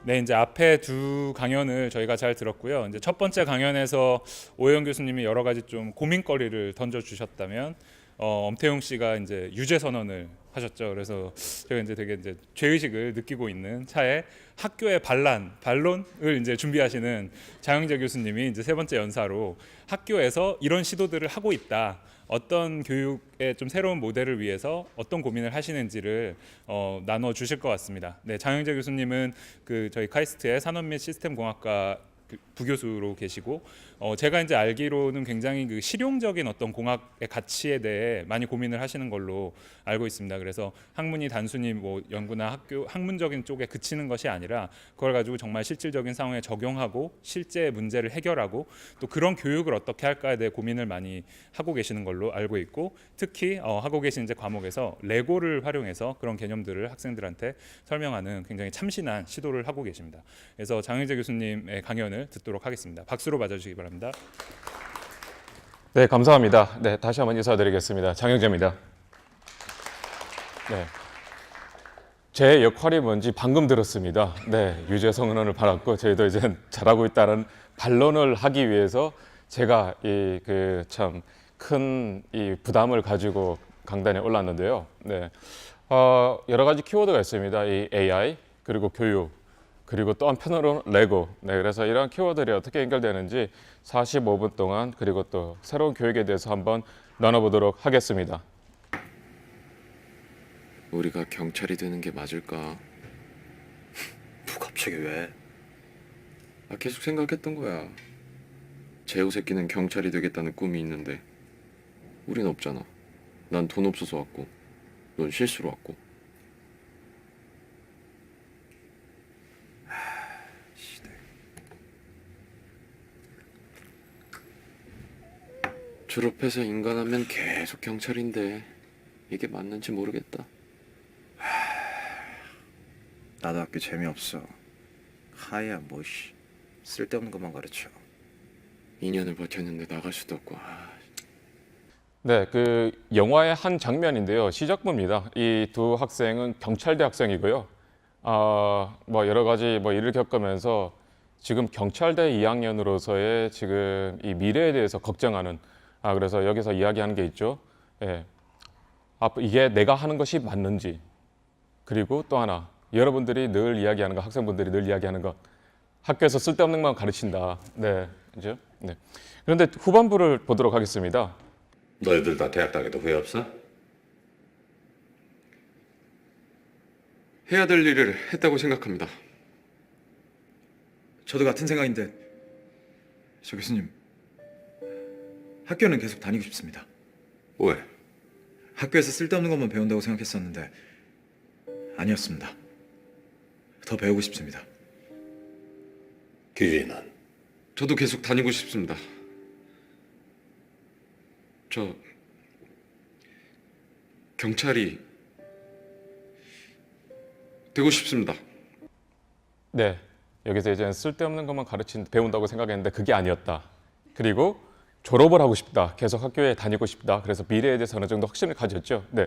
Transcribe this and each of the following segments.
네, 이제 앞에 두 강연을 저희가 잘 들었고요. 이제 첫 번째 강연에서 오해영 교수님이 여러 가지 좀 고민거리를 던져주셨다면, 엄태용 씨가 이제 유죄 선언을 하셨죠. 그래서 제가 이제 되게 이제 죄의식을 느끼고 있는 차에 학교의 반론을 이제 준비하시는 장영재 교수님이 이제 세 번째 연사로 학교에서 이런 시도들을 하고 있다. 어떤 교육의 좀 새로운 모델을 위해서 어떤 고민을 하시는지를 나눠 주실 것 같습니다. 네, 장영재 교수님은 그 저희 카이스트의 산업 및 시스템 공학과 부교수로 계시고, 제가 이제 알기로는 굉장히 그 실용적인 어떤 공학의 가치에 대해 많이 고민을 하시는 걸로 알고 있습니다. 그래서 학문이 단순히 뭐 연구나 학교 학문적인 쪽에 그치는 것이 아니라 그걸 가지고 정말 실질적인 상황에 적용하고 실제 문제를 해결하고 또 그런 교육을 어떻게 할까에 대해 고민을 많이 하고 계시는 걸로 알고 있고, 특히 하고 계신 이제 과목에서 레고를 활용해서 그런 개념들을 학생들한테 설명하는 굉장히 참신한 시도를 하고 계십니다. 그래서 장영재 교수님의 강연을 듣도록 하겠습니다. 박수로 맞아주시기 바랍니다. 네, 감사합니다. 네, 다시 한번 인사드리겠습니다. 장영재입니다. 네, 제 역할이 뭔지 방금 들었습니다. 네, 유죄 선언을 받았고 저희도 이제 잘하고 있다는 반론을 하기 위해서 제가 이 그 참 큰 이 부담을 가지고 강단에 올랐는데요. 네, 여러 가지 키워드가 있습니다. 이 AI 그리고 교육. 그리고 또 한편으로는 레고. 네, 그래서 이러한 키워드들이 어떻게 연결되는지 45분 동안 그리고 또 새로운 교육에 대해서 한번 나눠보도록 하겠습니다. 우리가 경찰이 되는 게 맞을까? 뭐 갑자기 왜? 계속 생각했던 거야. 재호 새끼는 경찰이 되겠다는 꿈이 있는데 우린 없잖아. 난 돈 없어서 왔고 넌 실수로 왔고. 시대. 졸업해서 인간하면 계속 경찰인데 이게 맞는지 모르겠다. 나도 학교 재미없어. 하야 뭐씨 쓸데없는 것만 가르쳐. 2년을 버텼는데 나갈 수도 없고. 네, 그 영화의 한 장면인데요. 시작부입니다. 이 두 학생은 경찰대 학생이고요. 뭐 여러 가지 뭐 일을 겪으면서 지금 경찰대 2학년으로서의 지금 이 미래에 대해서 걱정하는. 그래서 여기서 이야기하는 게 있죠. 예. 이게 내가 하는 것이 맞는지. 그리고 또 하나, 여러분들이 늘 이야기하는 거, 학생분들이 늘 이야기하는 거, 학교에서 쓸데없는 것만 가르친다. 네, 이제. 네. 그런데 후반부를 보도록 하겠습니다. 너희들 다 대학 다녀도 후회 없어? 해야 될 일을 했다고 생각합니다. 저도 같은 생각인데 저 교수님 학교는 계속 다니고 싶습니다. 왜? 학교에서 쓸데없는 것만 배운다고 생각했었는데 아니었습니다. 더 배우고 싶습니다. 기준이는? 저도 계속 다니고 싶습니다. 저 경찰이 되고 싶습니다. 네, 여기서 이제 쓸데없는 것만 배운다고 생각했는데 그게 아니었다. 그리고 졸업을 하고 싶다. 계속 학교에 다니고 싶다. 그래서 미래에 대해서 어느 정도 확신을 가졌죠. 네.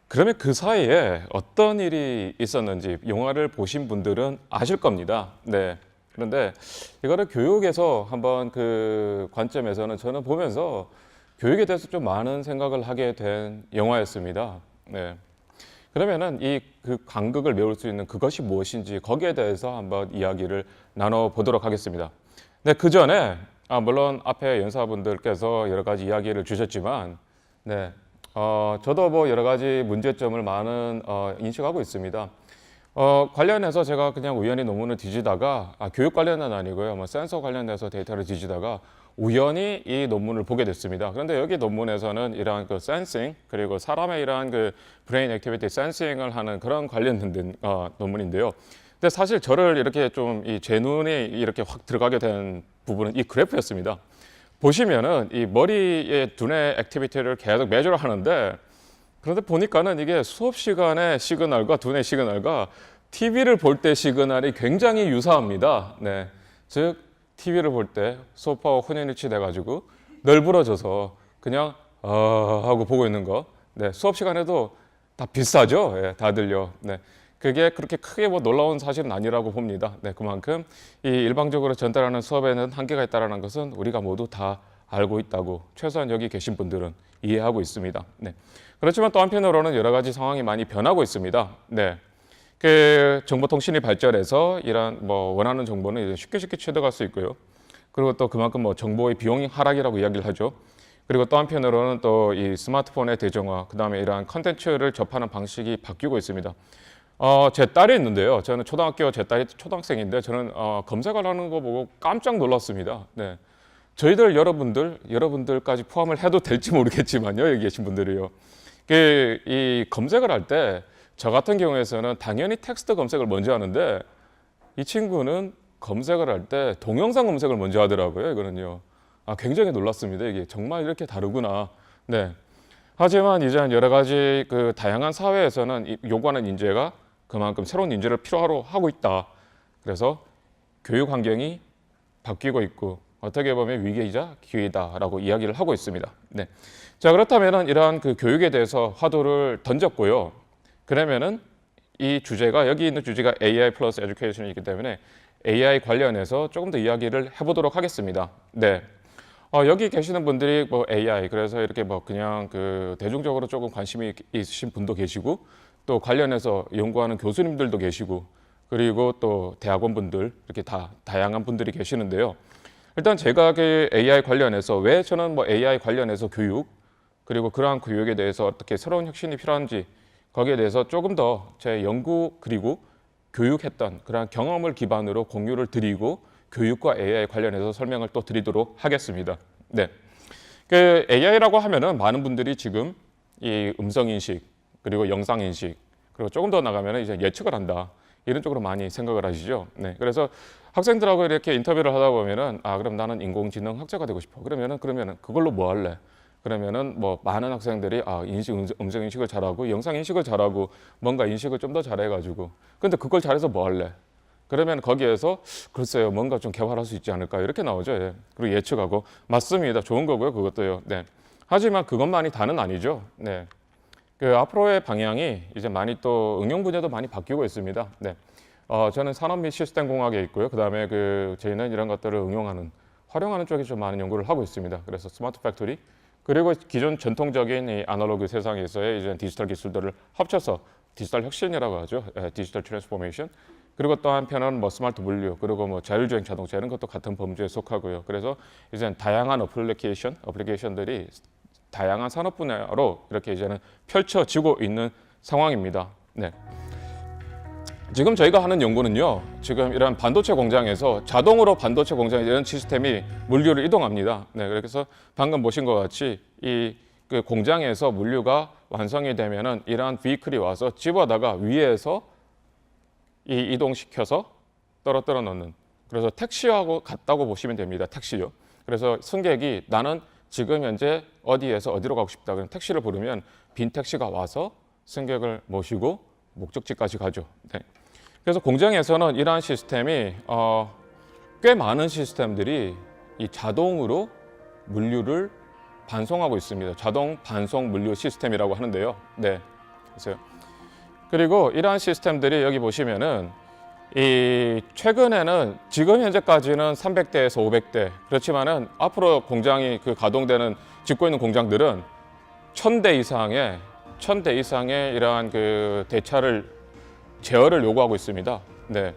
그러면 그 사이에 어떤 일이 있었는지 영화를 보신 분들은 아실 겁니다. 네. 그런데 이거를 교육에서 한번 그 관점에서는 저는 보면서 교육에 대해서 좀 많은 생각을 하게 된 영화였습니다. 네. 그러면은 이 그 간극을 메울 수 있는 그것이 무엇인지 거기에 대해서 한번 이야기를 나눠 보도록 하겠습니다. 네, 그 전에 물론 앞에 연사분들께서 여러 가지 이야기를 주셨지만, 네, 저도 뭐 여러 가지 문제점을 많은 인식하고 있습니다. 관련해서 제가 그냥 우연히 논문을 뒤지다가 교육 관련은 아니고요, 뭐 센서 관련해서 데이터를 뒤지다가 우연히 이 논문을 보게 됐습니다. 그런데 여기 논문에서는 이러한 그 센싱 그리고 사람의 이러한 그 브레인 액티비티 센싱을 하는 그런 관련된 논문인데요. 근데 사실 저를 이렇게 좀 제 눈에 이렇게 확 들어가게 된 부분은 이 그래프였습니다. 보시면은 이 머리의 두뇌 액티비티를 계속 매주를 하는데, 그런데 보니까는 이게 수업 시간의 시그널과 두뇌 시그널과 TV를 볼 때 시그널이 굉장히 유사합니다. 네, 즉 TV를 볼 때 소파와 혼연일치 돼가지고 널브러져서 그냥 하고 보고 있는 거. 네, 수업 시간에도 다 비슷하죠. 예, 다들요. 네, 그게 그렇게 크게 뭐 놀라운 사실은 아니라고 봅니다. 네, 그만큼 이 일방적으로 전달하는 수업에는 한계가 있다는 것은 우리가 모두 다 알고 있다고 최소한 여기 계신 분들은 이해하고 있습니다. 네. 그렇지만 또 한편으로는 여러 가지 상황이 많이 변하고 있습니다. 네. 그 정보통신이 발전해서 이런 뭐 원하는 정보는 이제 쉽게 취득할 수 있고요. 그리고 또 그만큼 뭐 정보의 비용이 하락이라고 이야기를 하죠. 그리고 또 한편으로는 또 이 스마트폰의 대중화, 그다음에 이러한 컨텐츠를 접하는 방식이 바뀌고 있습니다. 제 딸이 있는데요. 저는 제 딸이 초등학생인데 저는 검색을 하는 거 보고 깜짝 놀랐습니다. 네. 저희들 여러분들까지 포함을 해도 될지 모르겠지만요. 여기 계신 분들이요. 이 검색을 할 때 저 같은 경우에서는 당연히 텍스트 검색을 먼저 하는데 이 친구는 검색을 할 때 동영상 검색을 먼저 하더라고요. 이거는요. 굉장히 놀랐습니다. 이게 정말 이렇게 다르구나. 네. 하지만 이제 여러 가지 그 다양한 사회에서는 요구하는 인재가 그만큼 새로운 인재를 필요로 하고 있다. 그래서 교육 환경이 바뀌고 있고 어떻게 보면 위기이자 기회다라고 이야기를 하고 있습니다. 네. 자, 그렇다면은 이러한 그 교육에 대해서 화두를 던졌고요. 그러면은 이 주제가 여기 있는 주제가 AI 플러스 에듀케이션이기 때문에 AI 관련해서 조금 더 이야기를 해보도록 하겠습니다. 네. 여기 계시는 분들이 뭐 AI 그래서 이렇게 뭐 그냥 그 대중적으로 조금 관심이 있으신 분도 계시고 또 관련해서 연구하는 교수님들도 계시고 그리고 또 대학원분들 이렇게 다 다양한 분들이 계시는데요. 일단 제가 그 AI 관련해서 왜 저는 뭐 AI 관련해서 교육 그리고 그러한 교육에 대해서 어떻게 새로운 혁신이 필요한지 거기에 대해서 조금 더 제 연구 그리고 교육했던 그러한 경험을 기반으로 공유를 드리고 교육과 AI 관련해서 설명을 또 드리도록 하겠습니다. 네. 그 AI라고 하면은 많은 분들이 지금 이 음성 인식 그리고 영상 인식 그리고 조금 더 나가면은 이제 예측을 한다. 이런 쪽으로 많이 생각을 하시죠. 네. 그래서 학생들하고 이렇게 인터뷰를 하다 보면은 그럼 나는 인공지능 학자가 되고 싶어. 그러면은 그걸로 뭐 할래? 그러면은 뭐 많은 학생들이 음성 인식을 잘하고 영상 인식을 잘하고 뭔가 인식을 좀 더 잘해가지고 근데 그걸 잘해서 뭐 할래? 그러면 거기에서 글쎄요 뭔가 좀 개발할 수 있지 않을까 이렇게 나오죠. 예. 그리고 예측하고 맞습니다. 좋은 거고요 그것도요. 네. 하지만 그것만이 다는 아니죠. 네. 그 앞으로의 방향이 이제 많이 또 응용 분야도 많이 바뀌고 있습니다. 네. 저는 산업 및 시스템 공학에 있고요. 그다음에 저희는 이런 것들을 활용하는 쪽에 좀 많은 연구를 하고 있습니다. 그래서 스마트 팩토리 그리고 기존 전통적인 이 아날로그 세상에서의 이제 디지털 기술들을 합쳐서 디지털 혁신이라고 하죠. 디지털 트랜스포메이션. 그리고 또 한편은 뭐 스마트 물류 그리고 뭐 자율주행 자동차 이런 것도 같은 범주에 속하고요. 그래서 이제 다양한 어플리케이션들이 다양한 산업 분야로 이렇게 이제는 펼쳐지고 있는 상황입니다. 네. 지금 저희가 하는 연구는요. 지금 이런 반도체 공장에서 자동으로 반도체 공장에 이런 시스템이 물류를 이동합니다. 네, 그래서 방금 보신 것 같이 그 공장에서 물류가 완성이 되면은 이러한 비클이 와서 집어다가 위에서 이동시켜서 떨어뜨려 놓는. 그래서 택시하고 같다고 보시면 됩니다. 택시요. 그래서 승객이 나는 지금 현재 어디에서 어디로 가고 싶다. 그럼 택시를 부르면 빈 택시가 와서 승객을 모시고 목적지까지 가죠. 네. 그래서 공장에서는 이러한 시스템이 꽤 많은 시스템들이 이 자동으로 물류를 반송하고 있습니다. 자동 반송 물류 시스템이라고 하는데요. 네, 그리고 이러한 시스템들이 여기 보시면은 최근에는 지금 현재까지는 300대에서 500대 그렇지만은 앞으로 공장이 가동되는 짓고 있는 공장들은 1000대 이상의 이러한 제어를 요구하고 있습니다. 네.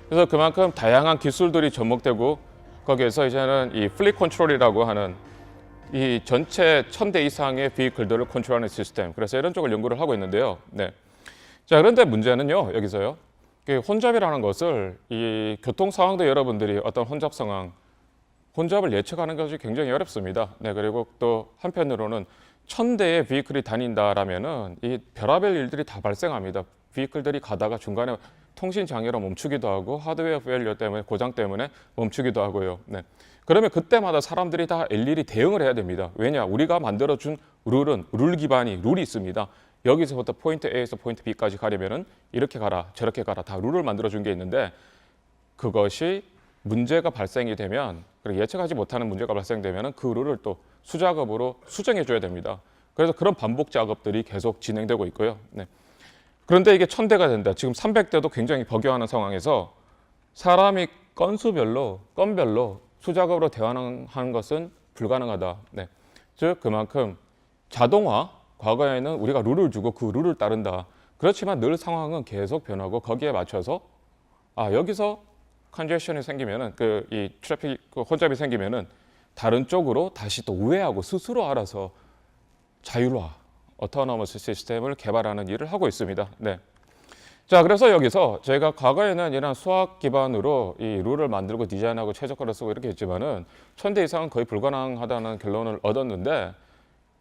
그래서 그만큼 다양한 기술들이 접목되고 거기에서 이제는 이 플릿 컨트롤이라고 하는 이 전체 1000대 이상의 비클들을 컨트롤하는 시스템. 그래서 이런 쪽을 연구를 하고 있는데요. 네. 자, 그런데 문제는요. 여기서요. 혼잡이라는 것을 이 교통 상황도 여러분들이 어떤 혼잡을 예측하는 것이 굉장히 어렵습니다. 네. 그리고 또 한편으로는 1000대의 비클이 다닌다라면은 이 별의별 일들이 다 발생합니다. 비클들이 가다가 중간에 통신 장애로 멈추기도 하고 하드웨어 페일리어 때문에 고장 때문에 멈추기도 하고요. 네. 그러면 그때마다 사람들이 다 일일이 대응을 해야 됩니다. 왜냐? 우리가 만들어준 룰이 있습니다. 여기서부터 포인트 A에서 포인트 B까지 가려면은 이렇게 가라, 저렇게 가라 다 룰을 만들어준 게 있는데 그것이 문제가 발생이 되면 그리고 예측하지 못하는 문제가 발생되면은 그 룰을 또 수작업으로 수정해 줘야 됩니다. 그래서 그런 반복 작업들이 계속 진행되고 있고요. 네. 그런데 이게 1000대가 된다. 지금 300대도 굉장히 버겨하는 상황에서 사람이 건별로 수작업으로 대화하는 것은 불가능하다. 네. 즉 그만큼 자동화, 과거에는 우리가 룰을 주고 그 룰을 따른다. 그렇지만 늘 상황은 계속 변하고 거기에 맞춰서 여기서 컨제션이 생기면은 이 트래픽 혼잡이 생기면은 다른 쪽으로 다시 또 우회하고 스스로 알아서 자율화, 어토노머스 시스템을 개발하는 일을 하고 있습니다. 네. 자, 그래서 여기서 저희가 과거에는 이런 수학 기반으로 이 룰을 만들고 디자인하고 최적화를 쓰고 이렇게 했지만은 1000대 이상은 거의 불가능하다는 결론을 얻었는데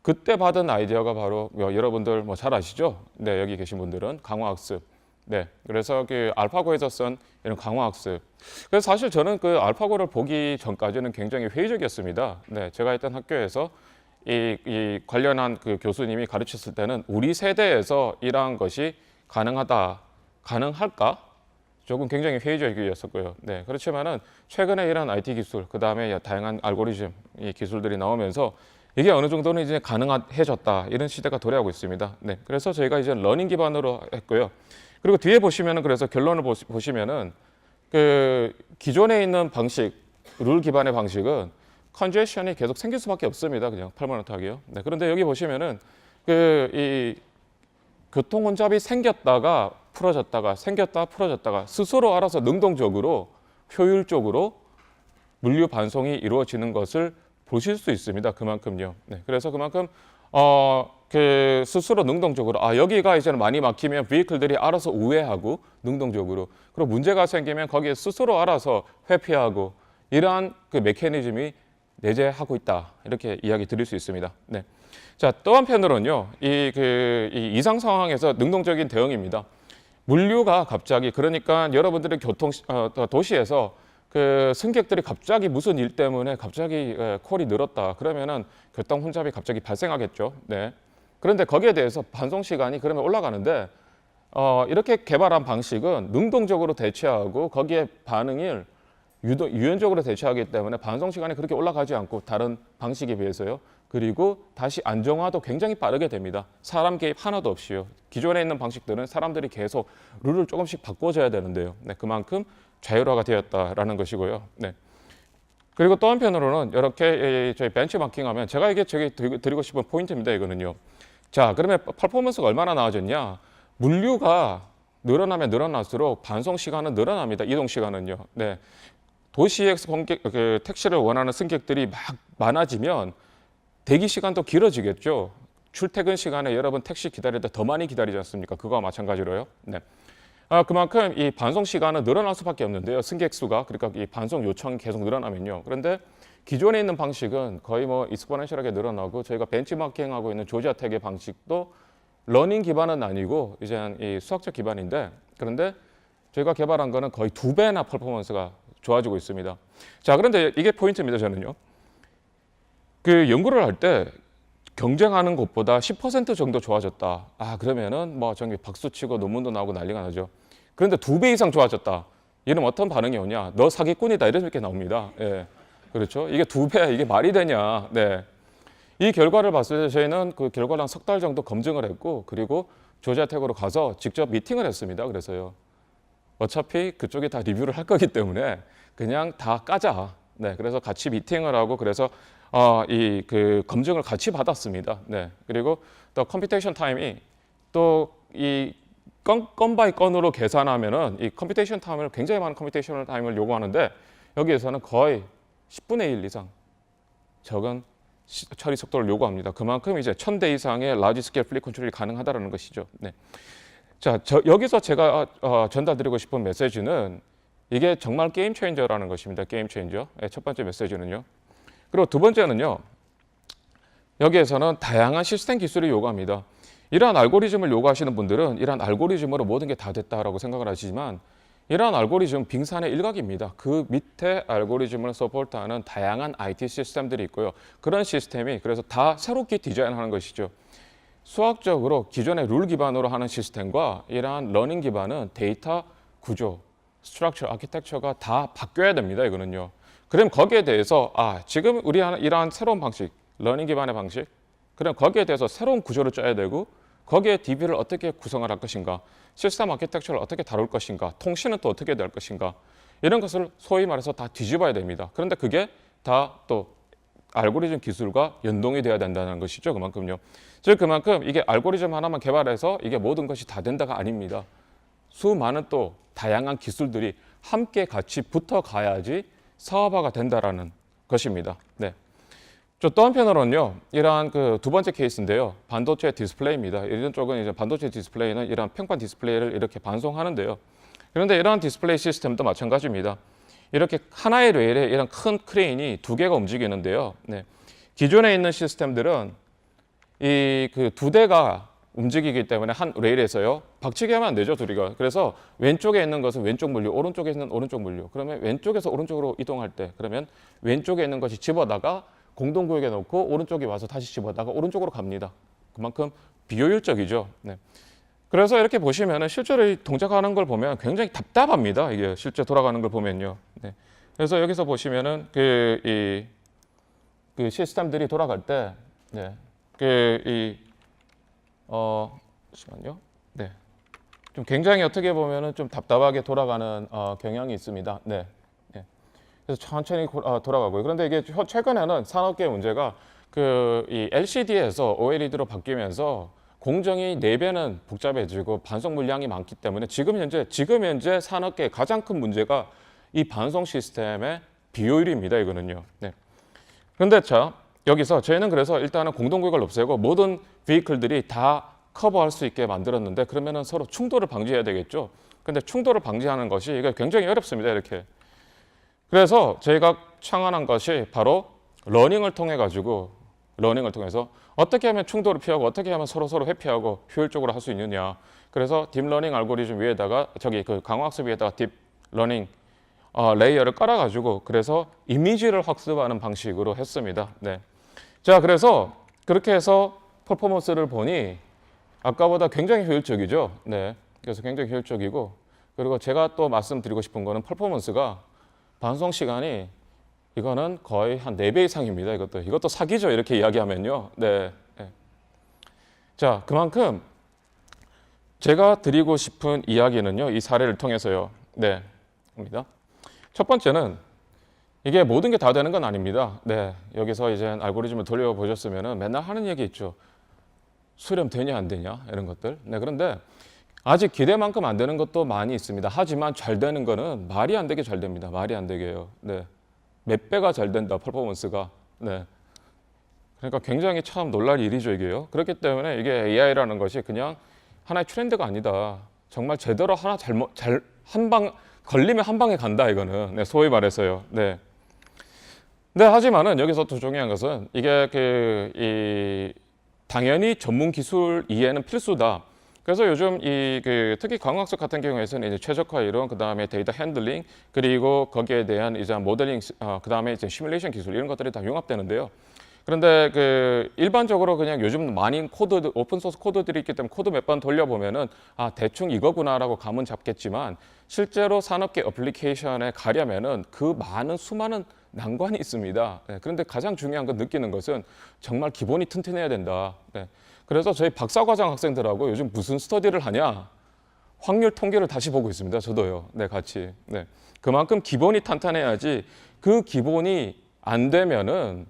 그때 받은 아이디어가 바로 여러분들 잘 아시죠? 네, 여기 계신 분들은 강화학습. 네, 그래서 그 알파고에서 쓴 이런 강화학습. 그래서 사실 저는 그 알파고를 보기 전까지는 굉장히 회의적이었습니다. 네, 제가 있던 학교에서 이 관련한 그 교수님이 가르쳤을 때는 우리 세대에서 이러한 것이 가능할까? 조금 굉장히 회의적이었었고요. 네, 그렇지만은 최근에 이런 IT 기술, 그 다음에 다양한 알고리즘 이 기술들이 나오면서 이게 어느 정도는 이제 가능해졌다 이런 시대가 도래하고 있습니다. 네, 그래서 저희가 이제 러닝 기반으로 했고요. 그리고 뒤에 보시면은 그래서 결론을 보시면은 그 기존에 있는 방식, 룰 기반의 방식은 컨제션이 계속 생길 수밖에 없습니다. 그냥 퍼머넌트하게요. 네, 그런데 여기 보시면은 이 교통 혼잡이 생겼다가 풀어졌다가 스스로 알아서 능동적으로 효율적으로 물류 반송이 이루어지는 것을 보실 수 있습니다. 그만큼요. 네, 그래서 그만큼 그 스스로 능동적으로 여기가 이제는 많이 막히면 비클들이 알아서 우회하고 능동적으로 그리고 문제가 생기면 거기에 스스로 알아서 회피하고 이러한 그 메커니즘이 내재하고 있다 이렇게 이야기 드릴 수 있습니다. 네. 자, 또 한편으로는요, 이 이상 상황에서 능동적인 대응입니다. 물류가 갑자기 그러니까 여러분들의 도시에서 그 승객들이 갑자기 무슨 일 때문에 갑자기 콜이 늘었다 그러면은 교통 혼잡이 갑자기 발생하겠죠. 네. 그런데 거기에 대해서 반송 시간이 그러면 올라가는데 이렇게 개발한 방식은 능동적으로 대처하고 거기에 반응을 유연적으로 대처하기 때문에 반송 시간이 그렇게 올라가지 않고 다른 방식에 비해서요. 그리고 다시 안정화도 굉장히 빠르게 됩니다. 사람 개입 하나도 없이요. 기존에 있는 방식들은 사람들이 계속 룰을 조금씩 바꿔줘야 되는데요. 네, 그만큼 자율화가 되었다라는 것이고요. 네. 그리고 또 한편으로는 이렇게 저희 벤치마킹하면 제가 이게 드리고 싶은 포인트입니다. 이거는요. 자, 그러면 퍼포먼스가 얼마나 나아졌냐? 물류가 늘어나면 늘어날수록 반송 시간은 늘어납니다. 이동 시간은요. 네. 도시에서 택시를 원하는 승객들이 막 많아지면 대기 시간도 길어지겠죠. 출퇴근 시간에 여러분 택시 기다릴 때 더 많이 기다리지 않습니까? 그거와 마찬가지로요. 네. 그만큼 이 반송 시간은 늘어날 수밖에 없는데요. 승객 수가 그러니까 이 반송 요청이 계속 늘어나면요. 그런데 기존에 있는 방식은 거의 익스포넨셜하게 늘어나고 저희가 벤치마킹하고 있는 조지아텍의 방식도 러닝 기반은 아니고 이제 이 수학적 기반인데 그런데 저희가 개발한 거는 거의 2배나 퍼포먼스가 좋아지고 있습니다. 자, 그런데 이게 포인트입니다. 저는요. 그 연구를 할 때 경쟁하는 곳보다 10% 정도 좋아졌다. 그러면은 정말 박수치고 논문도 나오고 난리가 나죠. 그런데 2배 이상 좋아졌다. 이러면 어떤 반응이 오냐? 너 사기꾼이다 이렇게 나옵니다. 예, 그렇죠. 이게 2배 이게 말이 되냐? 네. 이 결과를 봤을 때 저희는 그 결과를 한 3달 정도 검증을 했고 그리고 조지아텍으로 가서 직접 미팅을 했습니다. 그래서요. 어차피 그쪽이 다 리뷰를 할 거기 때문에 그냥 다 까자. 네, 그래서 같이 미팅을 하고 그래서 이 그 검증을 같이 받았습니다. 네, 그리고 또 컴퓨테이션 타임이 또 이 건 바이 건으로 계산하면은 이 컴퓨테이션 타임을 굉장히 많은 컴퓨테이션 타임을 요구하는데 여기에서는 거의 10분의 1 이상 적은 처리 속도를 요구합니다. 그만큼 이제 1000대 이상의 라지 스케일 플립 컨트롤이 가능하다는 것이죠. 네. 자, 여기서 제가 전달드리고 싶은 메시지는 이게 정말 게임 체인저라는 것입니다. 게임 체인저. 네, 첫 번째 메시지는요. 그리고 두 번째는요. 여기에서는 다양한 시스템 기술이 요구합니다. 이러한 알고리즘을 요구하시는 분들은 이러한 알고리즘으로 모든 게 다 됐다라고 생각을 하시지만 이러한 알고리즘 빙산의 일각입니다. 그 밑에 알고리즘을 서포트하는 다양한 IT 시스템들이 있고요. 그런 시스템이 그래서 다 새롭게 디자인하는 것이죠. 수학적으로 기존의 룰 기반으로 하는 시스템과 이러한 러닝 기반은 데이터 구조, 스트럭처, 아키텍처가 다 바뀌어야 됩니다. 이거는요. 그럼 거기에 대해서 지금 우리 이러한 새로운 방식, 러닝 기반의 방식, 그럼 거기에 대해서 새로운 구조를 짜야 되고 거기에 DB를 어떻게 구성을 할 것인가, 시스템 아키텍처를 어떻게 다룰 것인가, 통신은 또 어떻게 될 것인가, 이런 것을 소위 말해서 다 뒤집어야 됩니다. 그런데 그게 다 또 알고리즘 기술과 연동이 돼야 된다는 것이죠. 그만큼요. 즉 그만큼 이게 알고리즘 하나만 개발해서 이게 모든 것이 다 된다가 아닙니다. 수많은 또 다양한 기술들이 함께 같이 붙어가야지 사업화가 된다라는 것입니다. 네. 또 한편으로는요, 이러한 그 두 번째 케이스인데요, 반도체 디스플레이입니다. 이런 쪽은 이제 반도체 디스플레이는 이러한 평판 디스플레이를 이렇게 반송하는데요. 그런데 이러한 디스플레이 시스템도 마찬가지입니다. 이렇게 하나의 레일에 이런 큰 크레인이 두 개가 움직이는데요. 네. 기존에 있는 시스템들은 이 그 두 대가 움직이기 때문에 한 레일에서요, 박치기 하면 안 되죠, 둘이가. 그래서 왼쪽에 있는 것은 왼쪽 물류, 오른쪽에 있는 오른쪽 물류. 그러면 왼쪽에서 오른쪽으로 이동할 때, 그러면 왼쪽에 있는 것이 집어다가 공동구역에 놓고 오른쪽에 와서 다시 집어다가 오른쪽으로 갑니다. 그만큼 비효율적이죠. 네. 그래서 이렇게 보시면은 실제로 이 동작하는 걸 보면 굉장히 답답합니다. 이게 실제 돌아가는 걸 보면요. 네. 그래서 여기서 보시면은 그 시스템들이 돌아갈 때, 네. 잠시만요. 네. 좀 굉장히 어떻게 보면은 좀 답답하게 돌아가는 경향이 있습니다. 네. 네. 그래서 천천히 돌아가고요. 그런데 이게 최근에는 산업계 문제가 이 LCD에서 OLED로 바뀌면서 공정이 4배는 복잡해지고 반송 물량이 많기 때문에 지금 현재 산업계의 가장 큰 문제가 이 반송 시스템의 비효율입니다. 이거는요. 네. 그런데 자, 여기서 저희는 그래서 일단은 공동구역을 없애고 모든 베이클들이 다 커버할 수 있게 만들었는데, 그러면은 서로 충돌을 방지해야 되겠죠. 근데 충돌을 방지하는 것이 이게 굉장히 어렵습니다. 이렇게. 그래서 저희가 창안한 것이 바로 러닝을 통해서 어떻게 하면 충돌을 피하고 어떻게 하면 서로 회피하고 효율적으로 할 수 있느냐. 그래서 딥러닝 알고리즘 위에다가 그 강화학습 위에다가 딥러닝 레이어를 깔아가지고 그래서 이미지를 학습하는 방식으로 했습니다. 네. 자, 그래서 그렇게 해서 퍼포먼스를 보니 아까보다 굉장히 효율적이죠. 네. 그래서 굉장히 효율적이고, 그리고 제가 또 말씀드리고 싶은 거는 퍼포먼스가 반송 시간이 이거는 거의 한 4배 이상입니다. 이것도 사기죠. 이렇게 이야기하면요. 네. 네. 자, 그만큼 제가 드리고 싶은 이야기는요, 이 사례를 통해서요. 네. 입니다. 첫 번째는 이게 모든 게 다 되는 건 아닙니다. 네. 여기서 이제 알고리즘을 돌려보셨으면은 맨날 하는 얘기 있죠. 수렴 되냐 안 되냐 이런 것들. 네. 그런데 아직 기대만큼 안 되는 것도 많이 있습니다. 하지만 잘 되는 거는 말이 안 되게 잘 됩니다. 말이 안 되게요. 네. 몇 배가 잘 된다, 퍼포먼스가. 네. 그러니까 굉장히 참 놀랄 일이죠, 이게요. 그렇기 때문에 이게 AI라는 것이 그냥 하나의 트렌드가 아니다. 정말 제대로 하나 걸리면 한 방에 간다, 이거는. 네, 소위 말해서요. 네. 네, 하지만은 여기서 더 중요한 것은 이게 당연히 전문 기술 이해는 필수다. 그래서 요즘 특히 광학석 같은 경우에서는 이제 최적화 이론, 그 다음에 데이터 핸들링, 그리고 거기에 대한 이제 모델링, 그 다음에 이제 시뮬레이션 기술 이런 것들이 다 융합되는데요. 그런데 일반적으로 그냥 요즘 많은 오픈 소스 코드들이 있기 때문에 코드 몇 번 돌려보면은 대충 이거구나라고 감은 잡겠지만 실제로 산업계 어플리케이션에 가려면은 그 많은 수많은 난관이 있습니다. 네, 그런데 가장 중요한 건 느끼는 것은 정말 기본이 튼튼해야 된다. 네. 그래서 저희 박사과정 학생들하고 요즘 무슨 스터디를 하냐? 확률 통계를 다시 보고 있습니다. 저도요. 네, 같이. 네. 그만큼 기본이 탄탄해야지 그 기본이 안 되면은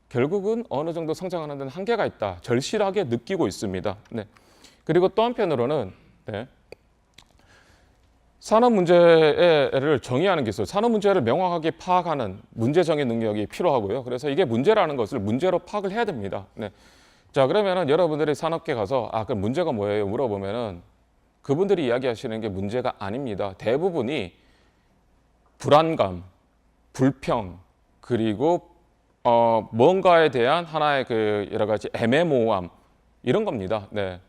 결국은 어느 정도 성장하는 데는 한계가 있다. 절실하게 느끼고 있습니다. 네. 그리고 또 한편으로는 네. 산업 문제를 정의하는 기술, 산업 문제를 명확하게 파악하는 문제 정의 능력이 필요하고요. 그래서 이게 문제라는 것을 문제로 파악을 해야 됩니다. 네. 자, 그러면은 여러분들이 산업계 가서 그럼 문제가 뭐예요? 물어보면은 그분들이 이야기하시는 게 문제가 아닙니다. 대부분이 불안감, 불평, 그리고 뭔가에 대한 하나의 여러 가지 애매모호함 이런 겁니다. 네.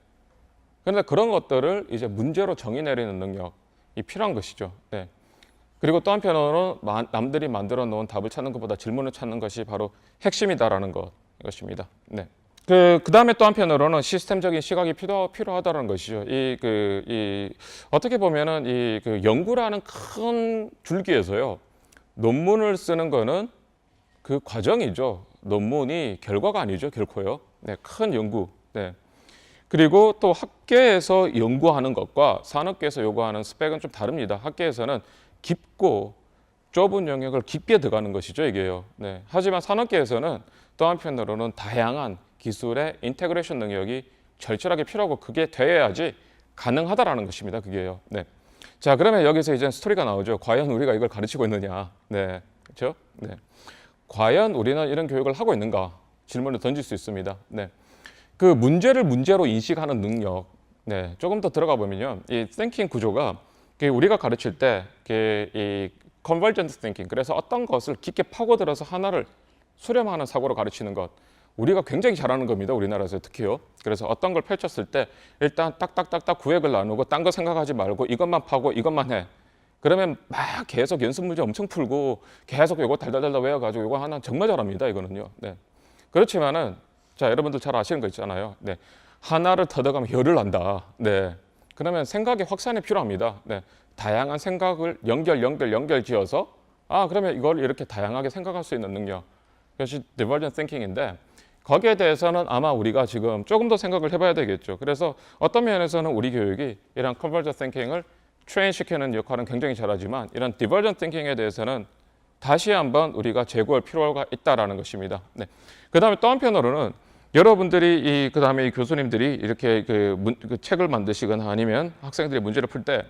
그런데 그런 것들을 이제 문제로 정의 내리는 능력이 필요한 것이죠. 네. 그리고 또 한편으로는 남들이 만들어 놓은 답을 찾는 것보다 질문을 찾는 것이 바로 핵심이다라는 것입니다. 네. 그 다음에 또 한편으로는 시스템적인 시각이 필요하다는 것이죠. 어떻게 보면은 연구라는 큰 줄기에서요, 논문을 쓰는 거는 그 과정이죠. 논문이 결과가 아니죠, 결코요. 네, 큰 연구. 네. 그리고 또 학계에서 연구하는 것과 산업계에서 요구하는 스펙은 좀 다릅니다. 학계에서는 깊고 좁은 영역을 깊게 들어가는 것이죠, 이게요. 네. 하지만 산업계에서는 또 한편으로는 다양한 기술의 인테그레이션 능력이 절실하게 필요하고 그게 되어야지 가능하다라는 것입니다, 그게요. 네. 자, 그러면 여기서 이제 스토리가 나오죠. 과연 우리가 이걸 가르치고 있느냐? 네, 그렇죠? 네. 과연 우리는 이런 교육을 하고 있는가? 질문을 던질 수 있습니다. 네. 그 문제를 문제로 인식하는 능력, 네, 조금 더 들어가 보면요, 이 thinking 구조가 우리가 가르칠 때 이 convergent thinking, 그래서 어떤 것을 깊게 파고들어서 하나를 수렴하는 사고로 가르치는 것, 우리가 굉장히 잘하는 겁니다, 우리나라에서 특히요. 그래서 어떤 걸 펼쳤을 때 일단 딱딱딱딱 구획을 나누고 딴 거 생각하지 말고 이것만 파고 이것만 해. 그러면 막 계속 연습 문제 엄청 풀고 계속 이거 달달달달 외워가지고 이거 하나 정말 잘합니다, 이거는요. 네. 그렇지만은 자, 여러분들 잘 아시는 거 있잖아요. 네. 하나를 터득하면 열을 난다. 네. 그러면 생각의 확산이 필요합니다. 네. 다양한 생각을 연결 지어서 그러면 이걸 이렇게 다양하게 생각할 수 있는 능력. 그것이 divergent thinking인데 거기에 대해서는 아마 우리가 지금 조금 더 생각을 해봐야 되겠죠. 그래서 어떤 면에서는 우리 교육이 이런 convergent thinking을 트레인시키는 역할은 굉장히 잘하지만 이런 divergent thinking에 대해서는 다시 한번 우리가 재고할 필요가 있다라는 것입니다. 네. 그다음에 또 한편으로는 여러분들이 그다음에 이 교수님들이 이렇게 그 책을 만드시거나 아니면 학생들이 문제를 풀 때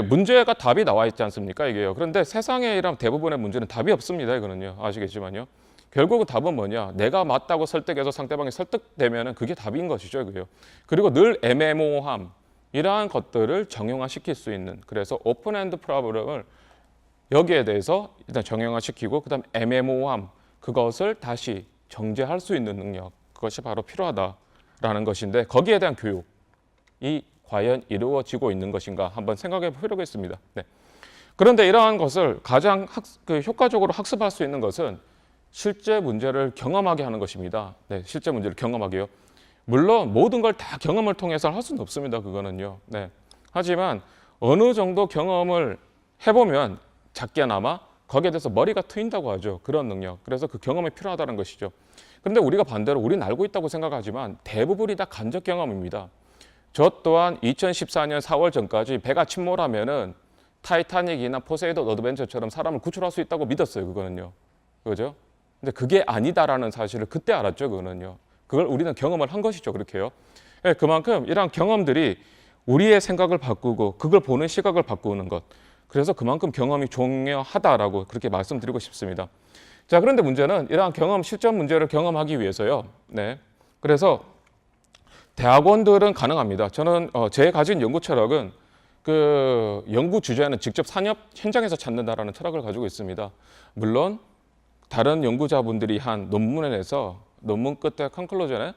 문제가 답이 나와 있지 않습니까, 이게요. 그런데 세상에 이런 대부분의 문제는 답이 없습니다, 이거는요. 아시겠지만요. 결국은 답은 뭐냐? 내가 맞다고 설득해서 상대방이 설득되면은 그게 답인 것이죠, 그게요. 그리고 늘 애매모호함 이러한 것들을 정형화시킬 수 있는, 그래서 오픈엔드 프로블럼을 여기에 대해서 일단 정형화시키고 그다음 애매모호함 그것을 다시 정제할 수 있는 능력, 그것이 바로 필요하다라는 것인데 거기에 대한 교육이 과연 이루어지고 있는 것인가 한번 생각해 볼 필요가 있습니다. 네. 그런데 이러한 것을 가장 효과적으로 학습할 수 있는 것은 실제 문제를 경험하게 하는 것입니다. 네, 실제 문제를 경험하게요. 물론 모든 걸 다 경험을 통해서 할 수는 없습니다, 그거는요. 네. 하지만 어느 정도 경험을 해보면 작게나마 거기에 대해서 머리가 트인다고 하죠. 그런 능력. 그래서 그 경험이 필요하다는 것이죠. 그런데 우리가 반대로 우리는 알고 있다고 생각하지만 대부분이 다 간접 경험입니다. 저 또한 2014년 4월 전까지 배가 침몰하면은 타이타닉이나 포세이돈 어드벤처처럼 사람을 구출할 수 있다고 믿었어요, 그거는요. 그죠? 근데 그게 아니다라는 사실을 그때 알았죠, 그거는요. 그걸 우리는 경험을 한 것이죠, 그렇게요. 네, 그만큼 이러한 경험들이 우리의 생각을 바꾸고 그걸 보는 시각을 바꾸는 것. 그래서 그만큼 경험이 중요하다라고 그렇게 말씀드리고 싶습니다. 자, 그런데 문제는 이러한 경험, 실전 문제를 경험하기 위해서요. 네. 그래서 대학원들은 가능합니다. 저는 제 가진 연구 철학은 그 연구 주제는 직접 산업 현장에서 찾는다라는 철학을 가지고 있습니다. 물론 다른 연구자분들이 한 논문에 내서 논문 끝에 컨클루전에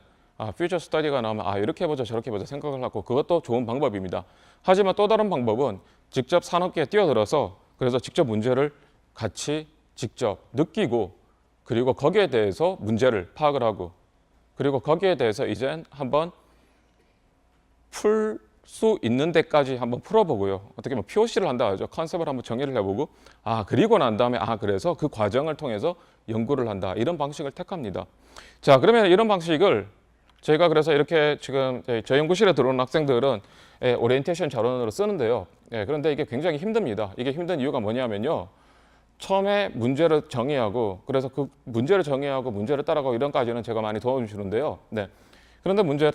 퓨처 스터디가 나오면 이렇게 해보자 저렇게 해보자 생각을 하고 그것도 좋은 방법입니다. 하지만 또 다른 방법은 직접 산업계에 뛰어들어서 그래서 직접 문제를 같이 직접 느끼고 그리고 거기에 대해서 문제를 파악을 하고 그리고 거기에 대해서 이젠 한번 풀 수 있는 데까지 한번 풀어보고요. 어떻게 보면 POC를 한다 하죠. 컨셉을 한번 정의를 해보고 그리고 난 다음에 그래서 그 과정을 통해서 연구를 한다. 이런 방식을 택합니다. 자, 그러면 이런 방식을 저희가 그래서 이렇게 지금 저희 연구실에 들어오는 학생들은 오리엔테이션 자료로 쓰는데요. 그런데 이게 굉장히 힘듭니다. 이게 힘든 이유가 뭐냐면요. 처음에 문제를 정의하고 그래서 그 문제를 정의하고 문제를 따라가고 이런까지는 제가 많이 도와주시는데요. 네. 그런데 문제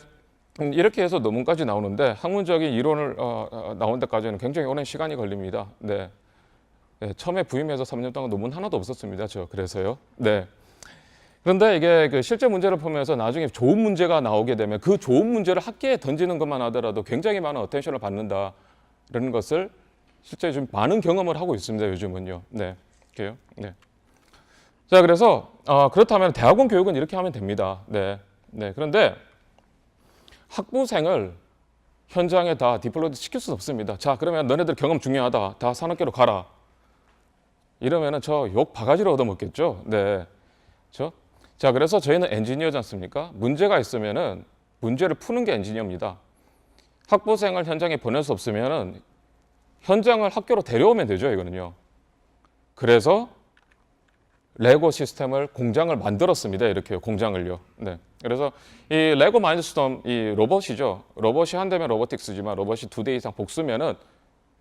이렇게 해서 논문까지 나오는데 학문적인 이론을 나온 데까지는 굉장히 오랜 시간이 걸립니다. 네. 네, 처음에 부임해서 3년 동안 논문 하나도 없었습니다. 그래서요. 네. 그런데 이게 그 실제 문제를 보면서 나중에 좋은 문제가 나오게 되면 그 좋은 문제를 학계에 던지는 것만 하더라도 굉장히 많은 어텐션을 받는다라는 것을 실제 좀 많은 경험을 하고 있습니다. 요즘은요. 네. 이렇게요. 네. 자, 그래서 그렇다면 대학원 교육은 이렇게 하면 됩니다. 네. 네. 그런데 학부생을 현장에 다 디플로이드 시킬 수는 없습니다. 자, 그러면 너네들 경험 중요하다. 다 산업계로 가라. 이러면은 저 욕 바가지로 얻어먹겠죠. 네. 자, 그래서 저희는 엔지니어지 않습니까? 문제가 있으면은 문제를 푸는 게 엔지니어입니다. 학부생을 현장에 보낼 수 없으면은 현장을 학교로 데려오면 되죠, 이거는요. 그래서 레고 시스템을 공장을 만들었습니다. 이렇게요. 공장을요. 네. 그래서 이 레고 마인드스톰 이 로봇이죠. 로봇이 한 대면 로보틱스지만 로봇이 2대 이상 복수면은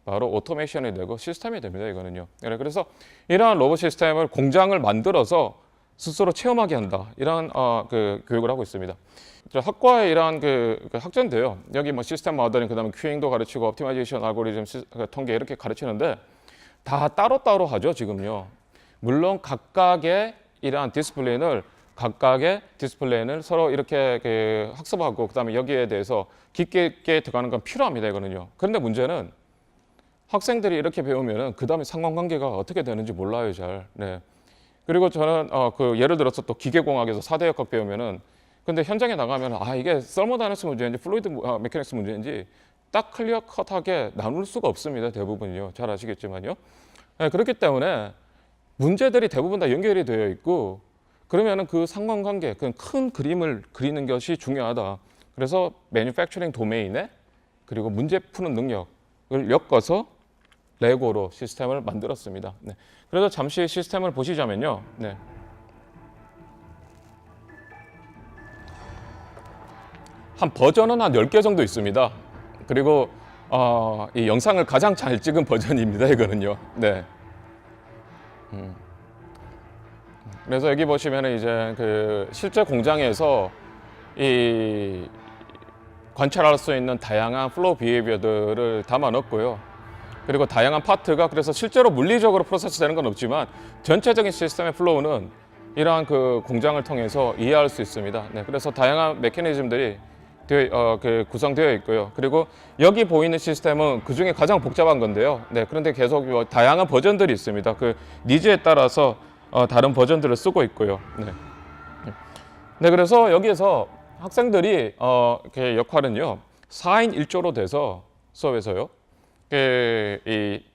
바로 오토메이션이 되고 시스템이 됩니다. 이거는요. 그래서 이러한 로봇 시스템을 공장을 만들어서 스스로 체험하게 한다. 이런 그 교육을 하고 있습니다. 학과에 이러한 그 학전돼요. 여기 뭐 시스템 모델링, 그다음에 큐잉도 가르치고 옵티마이제이션, 알고리즘, 통계 이렇게 가르치는데 다 따로따로 하죠. 지금요. 물론 각각의 이러한 디스플레인을 서로 이렇게 그 학습하고 그다음에 여기에 대해서 깊게 있게 들어가는 건 필요합니다. 이거는요. 그런데 문제는 학생들이 이렇게 배우면은 그다음에 상관관계가 어떻게 되는지 몰라요, 잘. 네. 그리고 저는 그 예를 들어서 또 기계공학에서 4대 역학 배우면은 근데 현장에 나가면 이게 서머다이내믹스 문제인지 플루이드 메카닉스 문제인지 딱 클리어 컷하게 나눌 수가 없습니다. 대부분요. 잘 아시겠지만요. 네, 그렇기 때문에 문제들이 대부분 다 연결이 되어 있고 그러면은 그 상관관계, 그 큰 그림을 그리는 것이 중요하다. 그래서 매뉴팩처링 도메인에 그리고 문제 푸는 능력을 엮어서 레고로 시스템을 만들었습니다. 네. 그래서 잠시 시스템을 보시자면요. 네. 한 버전은 한 10개 정도 있습니다. 그리고 이 영상을 가장 잘 찍은 버전입니다. 이거는요. 네. 그래서 여기 보시면 이제 그 실제 공장에서 이 관찰할 수 있는 다양한 플로우 비헤이비어들을 담아 넣었고요. 그리고 다양한 파트가 그래서 실제로 물리적으로 프로세스 되는 건 없지만 전체적인 시스템의 플로우는 이러한 그 공장을 통해서 이해할 수 있습니다. 네, 그래서 다양한 메커니즘들이 구성되어 있고요. 그리고 여기 보이는 시스템은 그 중에 가장 복잡한 건데요. 네, 그런데 계속 다양한 버전들이 있습니다. 그 니즈에 따라서 다른 버전들을 쓰고 있고요. 네. 네, 그래서 여기에서 학생들이 그 역할은요 4인 1조로 돼서 수업에서요.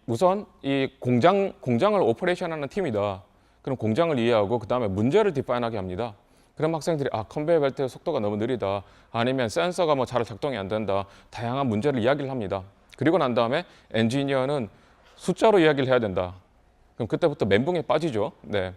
우선 이 공장을 오퍼레이션하는 팀이다. 그럼 공장을 이해하고 그 다음에 문제를 디파인하게 합니다. 그럼 학생들이 컨베이어 벨트의 속도가 너무 느리다. 아니면 센서가 뭐 잘 작동이 안 된다. 다양한 문제를 이야기를 합니다. 그리고 난 다음에 엔지니어는 숫자로 이야기를 해야 된다. 그럼 그때부터 멘붕에 빠지죠. 네.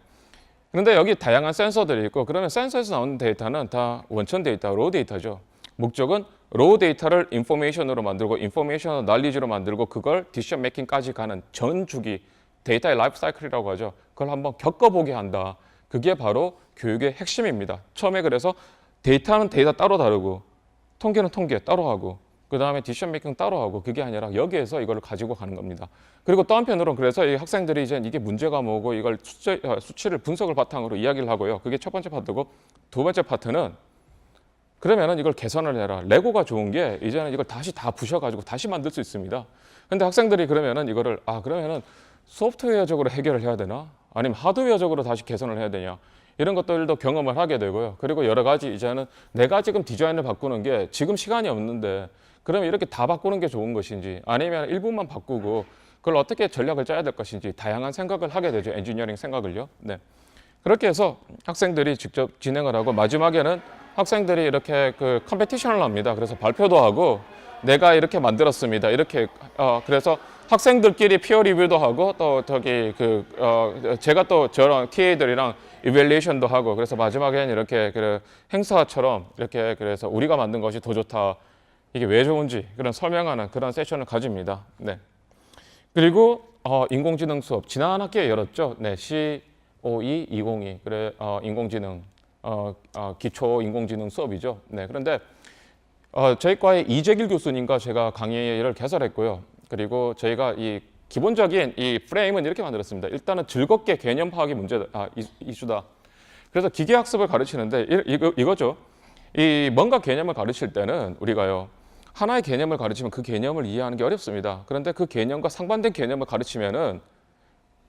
그런데 여기 다양한 센서들이 있고 그러면 센서에서 나오는 데이터는 다 원천 데이터, 로우 데이터죠. 목적은 로우 데이터를 인포메이션으로 만들고 인포메이션을 날리지로 만들고 그걸 디시전 메이킹까지 가는 전 주기 데이터의 라이프 사이클이라고 하죠. 그걸 한번 겪어보게 한다. 그게 바로 교육의 핵심입니다. 처음에 그래서 데이터는 데이터 따로 다루고 통계는 통계 따로 하고 그 다음에 디시전 메이킹 따로 하고 그게 아니라 여기에서 이걸 가지고 가는 겁니다. 그리고 또 한편으로는 그래서 이 학생들이 이제 이게 문제가 뭐고 이걸 수치를 분석을 바탕으로 이야기를 하고요. 그게 첫 번째 파트고 두 번째 파트는 그러면은 이걸 개선을 해라. 레고가 좋은 게 이제는 이걸 다시 다 부셔가지고 다시 만들 수 있습니다. 근데 학생들이 그러면은 이거를 그러면은 소프트웨어적으로 해결을 해야 되나? 아니면 하드웨어적으로 다시 개선을 해야 되냐? 이런 것들도 경험을 하게 되고요. 그리고 여러 가지 이제는 내가 지금 디자인을 바꾸는 게 지금 시간이 없는데 그러면 이렇게 다 바꾸는 게 좋은 것인지 아니면 일부만 바꾸고 그걸 어떻게 전략을 짜야 될 것인지 다양한 생각을 하게 되죠. 엔지니어링 생각을요. 네. 그렇게 해서 학생들이 직접 진행을 하고 마지막에는 학생들이 이렇게 그 컴페티션을 합니다. 그래서 발표도 하고 내가 이렇게 만들었습니다. 이렇게 그래서 학생들끼리 피어 리뷰도 하고 또 저기 제가 또 저랑 TA들이랑 이벨리에이션도 하고 그래서 마지막에는 이렇게 그 행사처럼 이렇게 그래서 우리가 만든 것이 더 좋다. 이게 왜 좋은지 그런 설명하는 그런 세션을 가집니다. 네. 그리고 인공지능 수업 지난 학기에 열었죠. 네, COE 2022 그래 인공지능 기초 인공지능 수업이죠. 네, 그런데 저희 과의 이재길 교수님과 제가 강의를 개설했고요. 그리고 저희가 이 기본적인 이 프레임은 이렇게 만들었습니다. 일단은 즐겁게 개념 파악이 이슈다. 그래서 기계학습을 가르치는데 이거죠. 이 뭔가 개념을 가르칠 때는 우리가요. 하나의 개념을 가르치면 그 개념을 이해하는 게 어렵습니다. 그런데 그 개념과 상반된 개념을 가르치면은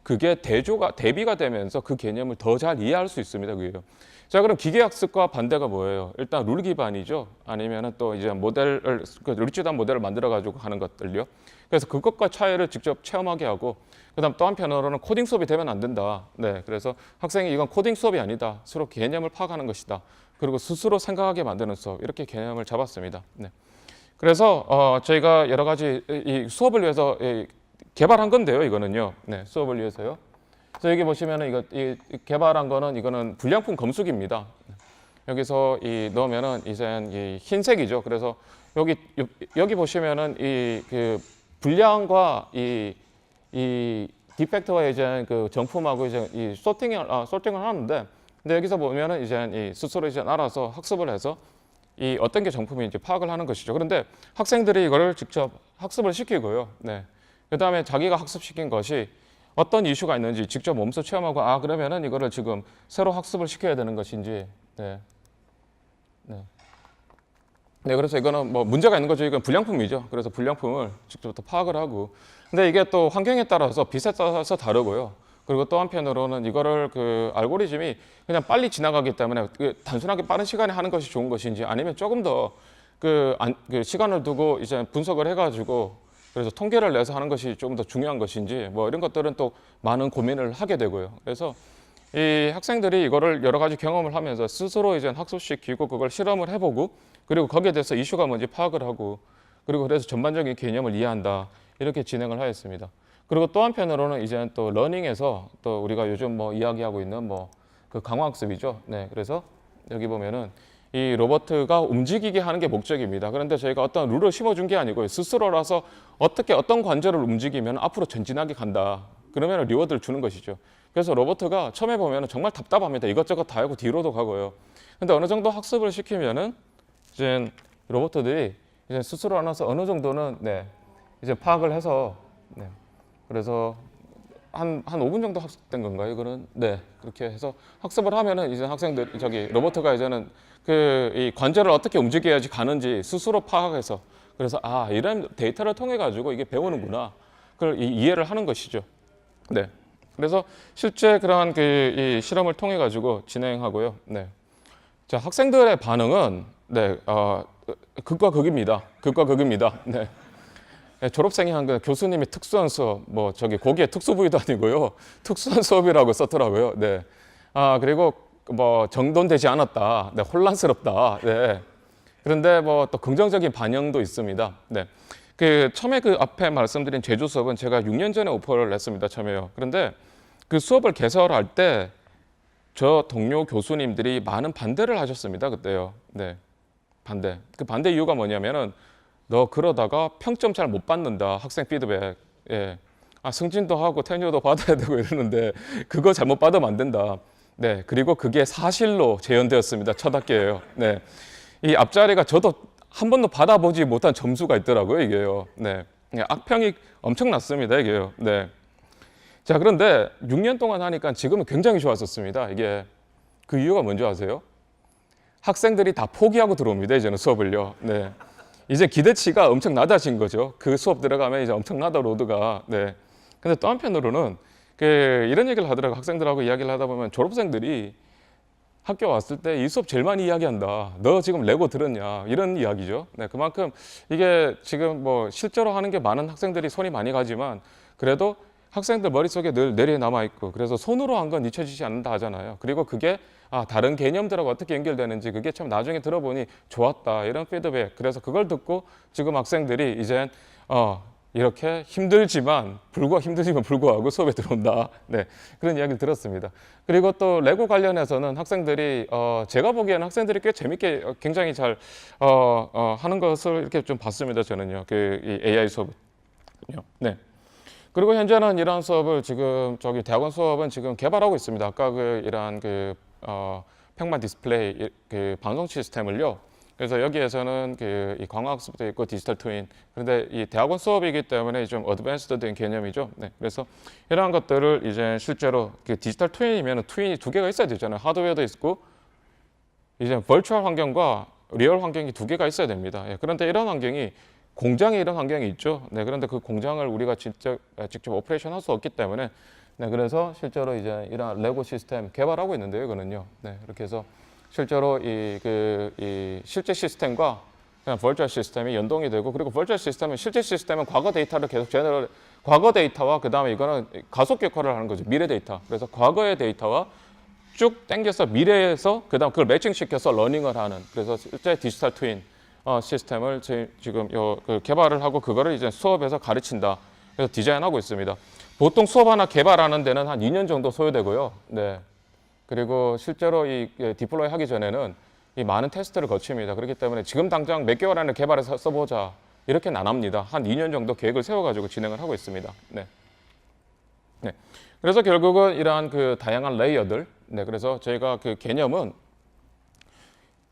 그게 대비가 되면서 그 개념을 더 잘 이해할 수 있습니다. 그게요. 자, 그럼 기계학습과 반대가 뭐예요? 일단 룰 기반이죠. 아니면은 또 이제 모델을 리치드한 모델을 만들어 가지고 하는 것들요. 그래서 그것과 차이를 직접 체험하게 하고, 그다음 또 한편으로는 코딩 수업이 되면 안 된다. 네, 그래서 학생이 이건 코딩 수업이 아니다. 서로 개념을 파악하는 것이다. 그리고 스스로 생각하게 만드는 수업 이렇게 개념을 잡았습니다. 네. 그래서 저희가 여러 가지 이 수업을 위해서 개발한 건데요. 이거는요. 네, 수업을 위해서요. 그래서 여기 보시면은 이 개발한 거는 이거는 불량품 검수기입니다. 여기서 이 넣으면은 이제 이 흰색이죠. 그래서 여기 보시면은 이 그 불량과 이 디펙트와 이제 그 정품하고 이제 이 소팅을 하는데, 근데 여기서 보면은 이제 이 스스로 이제 알아서 학습을 해서 이 어떤 게 정품인지 파악을 하는 것이죠. 그런데 학생들이 이거를 직접 학습을 시키고요. 네. 그다음에 자기가 학습시킨 것이 어떤 이슈가 있는지 직접 몸소 체험하고, 아 그러면은 이거를 지금 새로 학습을 시켜야 되는 것인지, 네. 네, 그래서 이거는 뭐 문제가 있는 거죠. 이건 불량품이죠. 그래서 불량품을 직접부터 파악을 하고, 근데 이게 또 환경에 따라서 빛에 따라서 다르고요. 그리고 또 한편으로는 이거를 그 알고리즘이 그냥 빨리 지나가기 때문에 단순하게 빠른 시간에 하는 것이 좋은 것인지, 아니면 조금 더 그 시간을 두고 이제 분석을 해가지고 그래서 통계를 내서 하는 것이 조금 더 중요한 것인지, 뭐 이런 것들은 또 많은 고민을 하게 되고요. 그래서 이 학생들이 이거를 여러 가지 경험을 하면서 스스로 이제 학습시키고 그걸 실험을 해보고, 그리고 거기에 대해서 이슈가 뭔지 파악을 하고, 그리고 그래서 전반적인 개념을 이해한다, 이렇게 진행을 하였습니다. 그리고 또 한편으로는 이제 또 러닝에서 또 우리가 요즘 뭐 이야기하고 있는 뭐 그 강화학습이죠. 네, 그래서 여기 보면은 이 로버트가 움직이게 하는 게 목적입니다. 그런데 저희가 어떤 룰을 심어준 게 아니고요. 스스로라서 어떻게 어떤 관절을 움직이면 앞으로 전진하게 간다, 그러면 리워드를 주는 것이죠. 그래서 로버트가 처음에 보면 정말 답답합니다. 이것저것 다 하고 뒤로도 가고요. 근데 어느 정도 학습을 시키면은 이제 로버트들이 이제 스스로 알아서 어느 정도는 이제 파악을 해서, 그래서 한 5분 정도 학습된 건가요? 이거는 그렇게 해서 학습을 하면은 이제 학생들 로버트가 이제는 그 이 관절을 어떻게 움직여야지 가는지 스스로 파악해서, 그래서 아 이런 데이터를 통해 가지고 이게 배우는구나, 그걸 이해를 하는 것이죠. 네. 그래서 실제 그러한 이 실험을 통해 가지고 진행하고요. 네. 자, 학생들의 반응은 극과 극입니다. 극과 극입니다. 네. 졸업생이 한 그 교수님이 특수한 수업, 뭐 거기에 특수 부위도 아니고요, 특수한 수업이라고 썼더라고요. 네. 아 그리고 뭐 정돈되지 않았다, 혼란스럽다. 네. 그런데 뭐 또 긍정적인 반영도 있습니다. 네. 그 처음에 그 앞에 말씀드린 제주 수업은 제가 6년 전에 오퍼를 냈습니다. 처음에요. 그런데 그 수업을 개설할 때 저 동료 교수님들이 많은 반대를 하셨습니다. 그때요. 네. 반대. 그 반대 이유가 뭐냐면은 너 그러다가 평점 잘 못 받는다, 학생 피드백. 예. 아, 승진도 하고 테뉴어도 받아야 되고 이러는데 그거 잘못 받으면 안 된다. 네. 그리고 그게 사실로 재현되었습니다. 첫 학기에요. 네. 이 앞자리가 저도 한 번도 받아보지 못한 점수가 있더라고요, 이게요. 네. 악평이 엄청났습니다, 이게요. 네. 자, 그런데 6년 동안 하니까 지금은 굉장히 좋았었습니다. 이게 그 이유가 뭔지 아세요? 학생들이 다 포기하고 들어옵니다, 이제는 수업을요. 네. 이제 기대치가 엄청 낮아진 거죠. 그 수업 들어가면 이제 엄청나다, 로드가. 네. 근데 또 한편으로는 이런 얘기를 하더라고요. 학생들하고 이야기를 하다 보면 졸업생들이 학교 왔을 때 이 수업 제일 많이 이야기한다. 너 지금 레고 들었냐? 이런 이야기죠. 네, 그만큼 이게 지금 뭐 실제로 하는 게 많은 학생들이 손이 많이 가지만, 그래도 학생들 머릿속에 늘 내리에 남아있고, 그래서 손으로 한 건 잊혀지지 않는다 하잖아요. 그리고 그게 다른 개념들하고 어떻게 연결되는지 그게 참 나중에 들어보니 좋았다, 이런 피드백. 그래서 그걸 듣고 지금 학생들이 이제 이렇게 힘들지만 불구하고 수업에 들어온다. 네, 그런 이야기를 들었습니다. 그리고 또 레고 관련해서는 학생들이 제가 보기에는 학생들이 꽤 재밌게 굉장히 잘 하는 것을 이렇게 좀 봤습니다. 저는요, 이 AI 수업은요. 네. 그리고 현재는 이러한 수업을 지금 대학원 수업은 지금 개발하고 있습니다. 아까 이러한 평면 디스플레이 방송 시스템을요. 그래서 여기에서는 이 광학습도 있고 디지털 트윈. 그런데 이 대학원 수업이기 때문에 좀 어드밴스드된 개념이죠. 네. 그래서 이러한 것들을 이제 실제로 디지털 트윈이면 트윈이 2개가 있어야 되잖아요. 하드웨어도 있고 이제 버추얼 환경과 리얼 환경이 2개가 있어야 됩니다. 예. 그런데 이런 환경이 공장에 이런 환경이 있죠. 네, 그런데 그 공장을 우리가 직접 오퍼레이션 할 수 없기 때문에, 네, 그래서 실제로 이제 이런 레고 시스템 개발하고 있는데요, 이거는요. 네, 이렇게 해서 실제로 이 실제 시스템과 그냥 버추얼 시스템이 연동이 되고, 그리고 버추얼 시스템은 실제 시스템은 과거 데이터를 계속 과거 데이터와 그 다음에 이거는 가속 역할을 하는 거죠. 미래 데이터. 그래서 과거의 데이터와 쭉 당겨서 미래에서 그다음 그걸 매칭시켜서 러닝을 하는, 그래서 실제 디지털 트윈 시스템을 지금 개발을 하고 그거를 이제 수업에서 가르친다. 그래서 디자인하고 있습니다. 보통 수업 하나 개발하는 데는 한 2년 정도 소요되고요. 네. 그리고 실제로 이 디플로이 하기 전에는 이 많은 테스트를 거칩니다. 그렇기 때문에 지금 당장 몇 개월 안에 개발해서 써보자 이렇게는 안 합니다. 한 2년 정도 계획을 세워가지고 진행을 하고 있습니다. 네. 네. 그래서 결국은 이러한 그 다양한 레이어들, 네. 그래서 저희가 그 개념은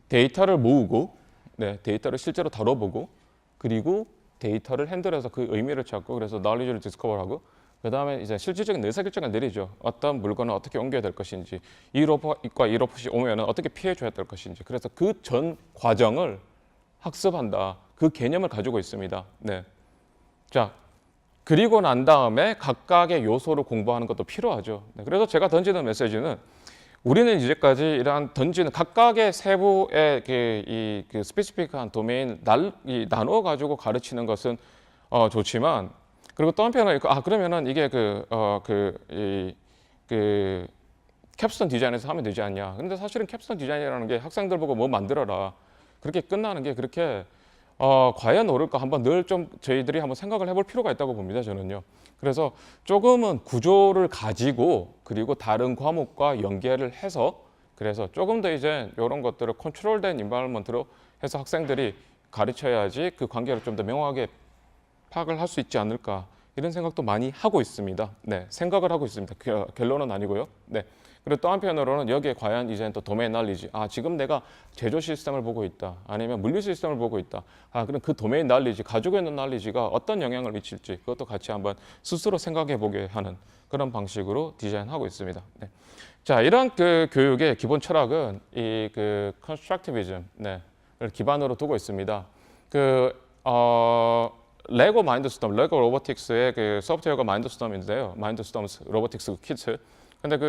데이터를 모으고, 네. 데이터를 실제로 다뤄보고, 그리고 데이터를 핸들해서 그 의미를 찾고, 그래서 knowledge를 디스커버하고, 그 다음에 이제 실질적인 의사결정을 내리죠. 어떤 물건을 어떻게 옮겨야 될 것인지, 이 로봇과 이 로봇이 오면 어떻게 피해줘야 될 것인지. 그래서 그 전 과정을 학습한다. 그 개념을 가지고 있습니다. 네. 자, 그리고 난 다음에 각각의 요소를 공부하는 것도 필요하죠. 네. 그래서 제가 던지는 메시지는 우리는 이제까지 이러한 던지는 각각의 세부의 그 스페시픽한 도메인 나누어 가지고 가르치는 것은 좋지만, 그리고 또 한편은 그러면은 이게 캡스톤 디자인에서 하면 되지 않냐. 근데 사실은 캡스톤 디자인이라는 게 학생들 보고 뭐 만들어라 그렇게 끝나는 게 그렇게 과연 옳을까 한번 늘 좀 저희들이 한번 생각을 해볼 필요가 있다고 봅니다. 저는요. 그래서 조금은 구조를 가지고 그리고 다른 과목과 연계를 해서 그래서 조금 더 이제 이런 것들을 컨트롤된 인바이러먼트로 해서 학생들이 가르쳐야지 그 관계를 좀 더 명확하게 파악을 할 수 있지 않을까 이런 생각도 많이 하고 있습니다. 네, 생각을 하고 있습니다. 결론은 아니고요. 네. 그리고 또 한편으로는 여기에 과연 이제 또 도메인 날리지. 지금 내가 제조 시스템을 보고 있다. 아니면 물류 시스템을 보고 있다. 그럼 그 도메인 날리지, 가지고 있는 날리지가 어떤 영향을 미칠지 그것도 같이 한번 스스로 생각해 보게 하는 그런 방식으로 디자인하고 있습니다. 네. 자, 이런 그 교육의 기본 철학은 이 그 컨스트럭티비즘을 기반으로 두고 있습니다. 레고 마인드스톰, 레고 로보틱스의 그 소프트웨어가 마인드스톰인데요. 마인드스톰 로보틱스 키트. 근데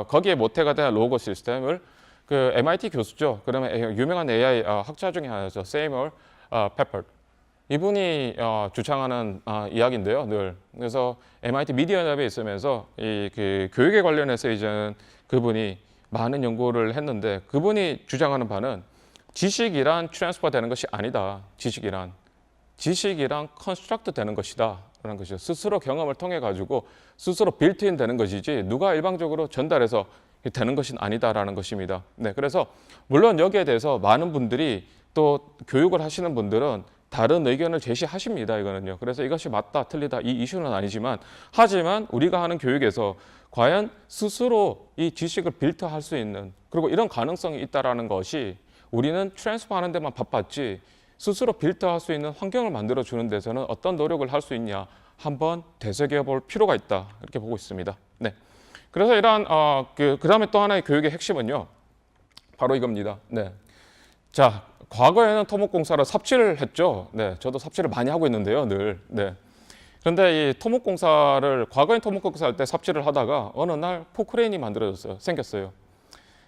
거기에 모태가 된 로고 시스템을 그 MIT 교수죠. 그러면 유명한 AI 학자 중에 하나죠. 세이멀 페퍼. 이분이 주창하는 이야기인데요. 늘. 그래서 MIT 미디어 랩에 있으면서 이 그 교육에 관련해서 이제는 그분이 많은 연구를 했는데 그분이 주장하는 바는 지식이란 트랜스퍼 되는 것이 아니다. 지식이란 컨스트럭트 되는 것이다 라는 것이죠. 스스로 경험을 통해 가지고 스스로 빌트인 되는 것이지 누가 일방적으로 전달해서 되는 것은 아니다라는 것입니다. 네, 그래서 물론 여기에 대해서 많은 분들이 또 교육을 하시는 분들은 다른 의견을 제시하십니다. 이거는요. 그래서 이것이 맞다 틀리다 이 이슈는 아니지만 하지만 우리가 하는 교육에서 과연 스스로 이 지식을 빌트할 수 있는 그리고 이런 가능성이 있다라는 것이 우리는 트랜스퍼 하는 데만 바빴지 스스로 빌트할 수 있는 환경을 만들어 주는 데서는 어떤 노력을 할 수 있냐 한번 되새겨 볼 필요가 있다 이렇게 보고 있습니다. 네. 그래서 이러한 그다음에 또 하나의 교육의 핵심은요. 바로 이겁니다. 네. 자, 과거에는 토목공사를 삽질을 했죠. 네. 저도 삽질을 많이 하고 있는데요, 늘. 네. 그런데 이 토목공사를 과거엔 토목공사 할 때 삽질을 하다가 어느 날 포크레인이 생겼어요.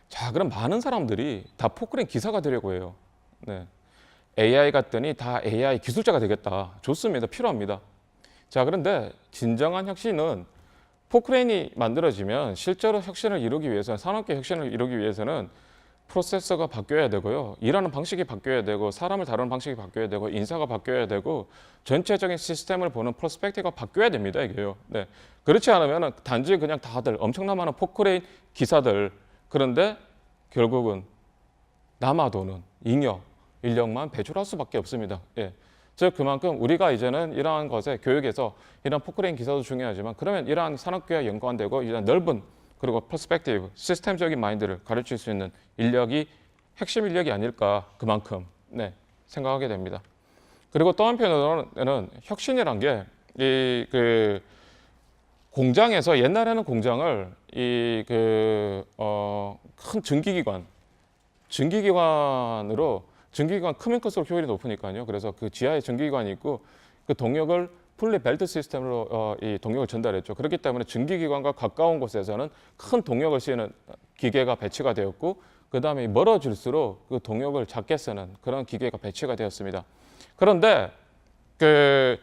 자, 그럼 많은 사람들이 다 포크레인 기사가 되려고 해요. 네. AI 갔더니 다 AI 기술자가 되겠다. 좋습니다. 필요합니다. 자, 그런데 진정한 혁신은 포크레인이 만들어지면 실제로 혁신을 이루기 위해서는 산업계 혁신을 이루기 위해서는 프로세서가 바뀌어야 되고요. 일하는 방식이 바뀌어야 되고 사람을 다루는 방식이 바뀌어야 되고 인사가 바뀌어야 되고 전체적인 시스템을 보는 프로스펙티브가 바뀌어야 됩니다. 이게요. 네. 그렇지 않으면 단지 그냥 다들 엄청난 많은 포크레인 기사들 그런데 결국은 남아도는 잉여 인력만 배출할 수밖에 없습니다. 예. 즉 그만큼 우리가 이제는 이러한 것에 교육에서 이런 포크레인 기사도 중요하지만 그러면 이러한 산업계와 연관되고 이런 넓은 그리고 퍼스펙티브 시스템적인 마인드를 가르칠 수 있는 인력이 핵심 인력이 아닐까 그만큼 생각하게 됩니다. 그리고 또 한편으로는 혁신이란 게 이 공장에서 옛날에는 공장을 큰 전기기관 크면 클수록 효율이 높으니까요. 그래서 그 지하에 전기기관이 있고 그 동력을 풀리 벨트 시스템으로 이 동력을 전달했죠. 그렇기 때문에 전기기관과 가까운 곳에서는 큰 동력을 쓰는 기계가 배치가 되었고 그 다음에 멀어질수록 그 동력을 작게 쓰는 그런 기계가 배치가 되었습니다. 그런데 그러니까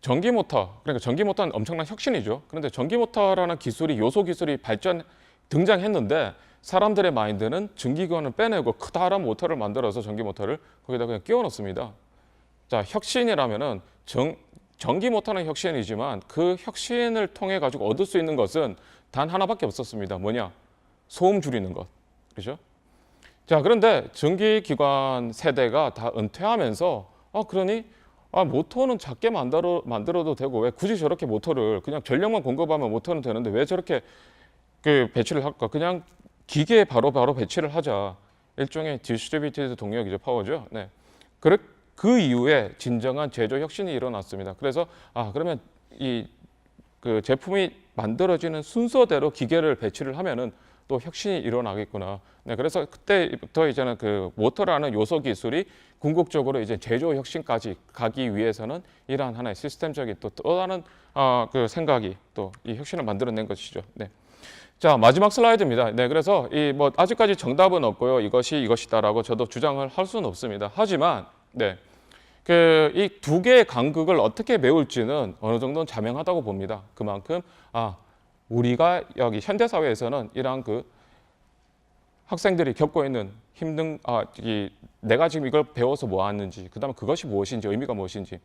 전기모터는 엄청난 혁신이죠. 그런데 전기모터라는 요소 기술이 등장했는데 사람들의 마인드는 전기기관을 빼내고 커다란 모터를 만들어서 전기모터를 거기다 그냥 끼워 넣습니다. 자, 혁신이라면은 전기 모터는 혁신이지만 그 혁신을 통해 가지고 얻을 수 있는 것은 단 하나밖에 없었습니다. 뭐냐? 소음 줄이는 것. 그렇죠? 자, 그런데 전기기관 세대가 다 은퇴하면서 그러니 모터는 작게 만들어도 되고 왜 굳이 저렇게 모터를 그냥 전력만 공급하면 모터는 되는데 왜 저렇게 그 배치를 할까? 그냥 기계에 바로 배치를 하자. 일종의 디스트리뷰티드 동력이죠, 파워죠. 네. 그 이후에 진정한 제조 혁신이 일어났습니다. 그래서 그러면 이 그 제품이 만들어지는 순서대로 기계를 배치를 하면은 또 혁신이 일어나겠구나. 네, 그래서 그때부터 이제는 그 모터라는 요소 기술이 궁극적으로 이제 제조 혁신까지 가기 위해서는 이러한 하나의 시스템적인 또 다른 그 생각이 또 이 혁신을 만들어낸 것이죠. 네. 자, 마지막 슬라이드입니다. 네, 그래서 이 뭐 아직까지 정답은 없고요. 이것이다라고 저도 주장을 할 수는 없습니다. 하지만 네. 이 두 개의 간극을 어떻게 메울지는 어느 정도는 자명하다고 봅니다. 그만큼 우리가 여기 현대 사회에서는 이러한 그 학생들이 겪고 있는 힘든 내가 지금 이걸 배워서 뭐 하는지, 그다음에 그것이 무엇인지, 의미가 무엇인지,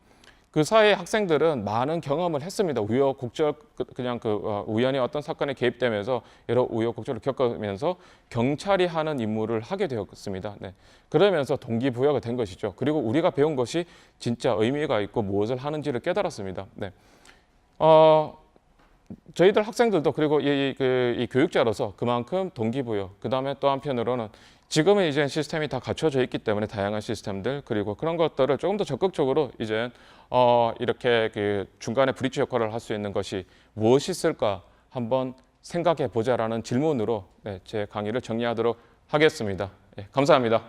그 사이에 학생들은 많은 경험을 했습니다. 우여곡절, 그냥 우연히 어떤 사건에 개입되면서 여러 우여곡절을 겪으면서 경찰이 하는 임무를 하게 되었습니다. 네. 그러면서 동기부여가 된 것이죠. 그리고 우리가 배운 것이 진짜 의미가 있고 무엇을 하는지를 깨달았습니다. 네. 저희들 학생들도 그리고 이 교육자로서 그만큼 동기부여, 그 다음에 또 한편으로는 지금은 이제 시스템이 다 갖춰져 있기 때문에 다양한 시스템들 그리고 그런 것들을 조금 더 적극적으로 이제 이렇게 그 중간에 브릿지 역할을 할 수 있는 것이 무엇이 있을까 한번 생각해 보자라는 질문으로 제 강의를 정리하도록 하겠습니다. 감사합니다.